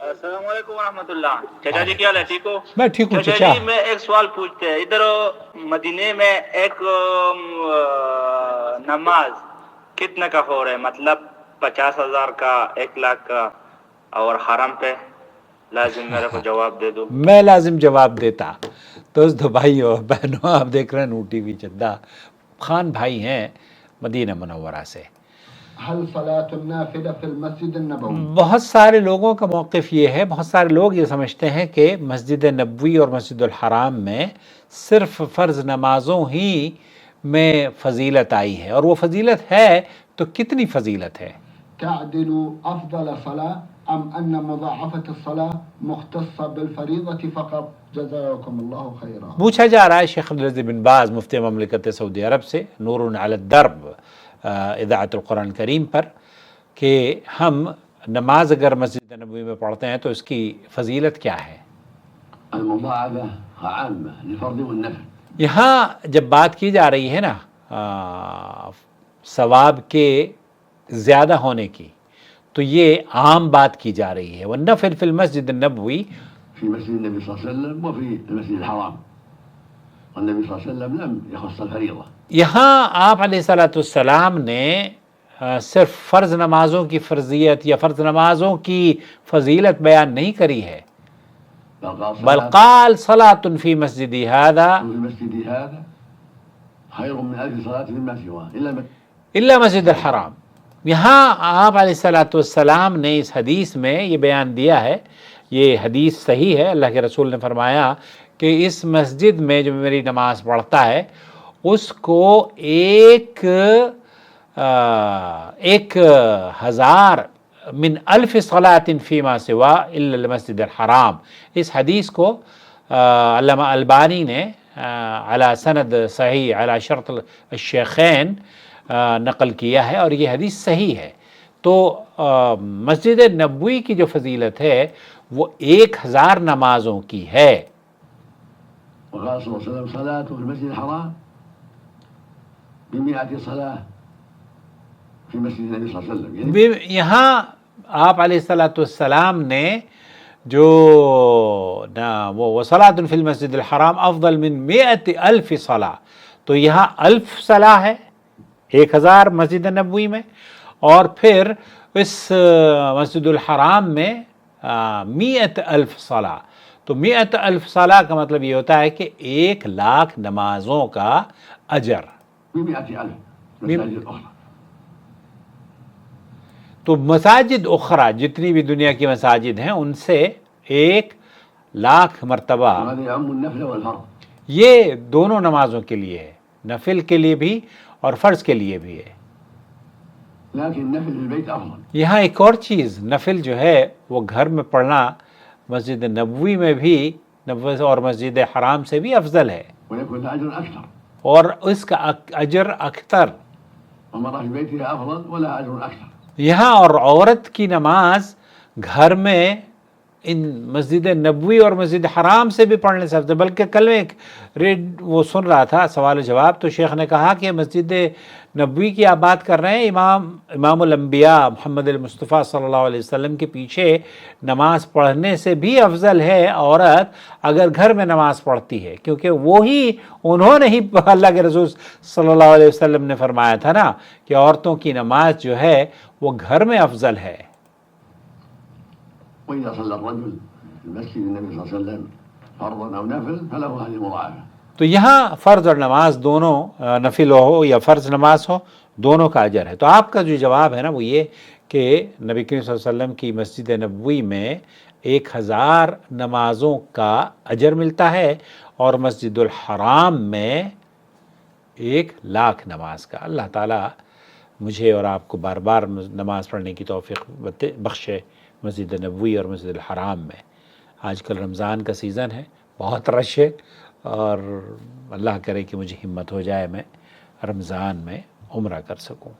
السلام علیکم ورحمۃ اللہ. چچا جی کیا حال ہے؟ ٹھیک ہو؟ میں ٹھیک ہوں چچا چچا. جی میں ایک سوال پوچھتے ہیں. ادھر مدینے میں ایک نماز کتنے کا ہو رہا ہے؟ مطلب 50,000 کا، 1,00,000 کا، اور حرم پہ لازم میرے کو جواب دے دو. میں لازم جواب دیتا. دوستو بھائیو اور بہنوں، آپ دیکھ رہے ہیں نور ٹی وی جدہ. خان بھائی ہیں مدینہ منورہ سے. هل صلاة النافلة في المسجد النبوي؟ بہت سارے لوگوں کا موقف یہ ہے، بہت سارے لوگ یہ سمجھتے ہیں کہ مسجد نبوی اور مسجد الحرام میں صرف فرض نمازوں ہی میں فضیلت آئی ہے، اور وہ فضیلت ہے تو کتنی فضیلت ہے؟ تعدل أفضل صلاة أم أن مضاعفة الصلاة مختصة بالفريضة فقط؟ جزاكم الله خيرا. پوچھا جا رہا ہے شیخ عبدالعزیز بن باز مفتی مملکت سعودی عرب سے، نور علی الدرب اذاعت القرآن کریم پر، کہ ہم نماز اگر مسجد نبوی میں پڑھتے ہیں تو اس کی فضیلت کیا ہے؟ المضاعفة عامة للفرض والنفل. یہاں جب بات کی جا رہی ہے نا ثواب کے زیادہ ہونے کی، تو یہ عام بات کی جا رہی ہے. والنفل فی المسجد النبوی، في مسجد النبي صلى الله عليه وسلم وفي المسجد الحرام، والنبي صلى الله عليه وسلم لم يخص الفريضة. یہاں آپ علیہ الصلوۃ والسلام نے صرف فرض نمازوں کی فرضیت یا فرض نمازوں کی فضیلت بیان نہیں کری ہے، بل قال صلاة فی مسجدی هذا في مسجد هذا خير من 1000 صلاة مما سواه الا مسجد الحرام. یہاں آپ علیہ الصلوۃ والسلام نے اس حدیث میں یہ بیان دیا ہے، یہ حدیث صحیح ہے، اللہ کے رسول نے فرمایا کہ اس مسجد میں جو میری نماز پڑھتا ہے اس کو 1,000 من 1000 صلاة فیما سوا الا المسجد الحرام. اس حدیث کو علامہ البانی نے علی سند صحیح علی شرط الشیخین نقل کیا ہے، اور یہ حدیث صحیح ہے. تو مسجد نبوی کی جو فضیلت ہے وہ 1,000 نمازوں کی ہے. وقال صلى الله عليه وسلم صلاة في المسجد الحرام ب100 صلاة في مسجد النبي صلى الله عليه وسلم. يعني یہاں آپ علیہ الصلوۃ والسلام نے جو وہ صلاۃ فی المسجد الحرام افضل من 100,000 صلاة، تو یہاں 1000 صلاح ہے 1,000 مسجد نبوی میں، اور پھر اس مسجد الحرام میں 100,000 صلاح. تو 100,000 صلاح کا مطلب یہ ہوتا ہے کہ 1,00,000 نمازوں کا اجر. ب100,000 مساجد أخرى. تو مساجد اخرى جتنی بھی دنیا کی مساجد ہیں ان سے 1,00,000 مرتبہ. وهذا يعم النفل والفرض. یہ دونوں نمازوں کے لیے ہے، نفل کے لیے بھی اور فرض کے لیے بھی ہے. لكن النفل في البيت أفضل. یہاں ایک اور چیز، نفل جو ہے وہ گھر میں پڑھنا مسجد نبوی میں بھی اور مسجد حرام سے بھی افضل ہے، ويكون أجر أكثر. اور اس کا اجر اکثر. والمرأة في بيتها أفضل ولا أجر أكثر. یہاں اور عورت کی نماز گھر میں ان مسجد نبوی اور مسجد حرام سے بھی پڑھنے سے افضل. بلکہ کل میں ایک وہ سن رہا تھا سوال و جواب، تو شیخ نے کہا کہ مسجد نبوی کی آپ بات کر رہے ہیں، امام الانبیاء محمد المصطفیٰ صلی اللہ علیہ وسلم کے پیچھے نماز پڑھنے سے بھی افضل ہے عورت اگر گھر میں نماز پڑھتی ہے، کیونکہ وہی انہوں نے ہی اللہ کے رسول صلی اللہ علیہ وسلم نے فرمایا تھا نا کہ عورتوں کی نماز جو ہے وہ گھر میں افضل ہے. وإذا صلى الرجل في المسجد النبي صلى الله عليه وسلم فرضا أو نفل فله هذه المضاعفة. تو یہاں فرض اور نماز دونوں، نفل ہو یا فرض نماز ہو، دونوں کا اجر ہے. تو آپ کا جو جواب ہے نا وہ یہ کہ نبی کریم صلی اللہ علیہ وسلم کی مسجد نبوی میں 1,000 نمازوں کا اجر ملتا ہے، اور مسجد الحرام میں 1,00,000 نماز کا. اللہ تعالیٰ مجھے اور آپ کو بار بار نماز پڑھنے کی توفیق بخشے مسجد نبوی اور مسجد الحرام میں. آج کل رمضان کا سیزن ہے، بہت رش ہے، اور اللہ کرے کہ مجھے ہمت ہو جائے میں رمضان میں عمرہ کر سکوں.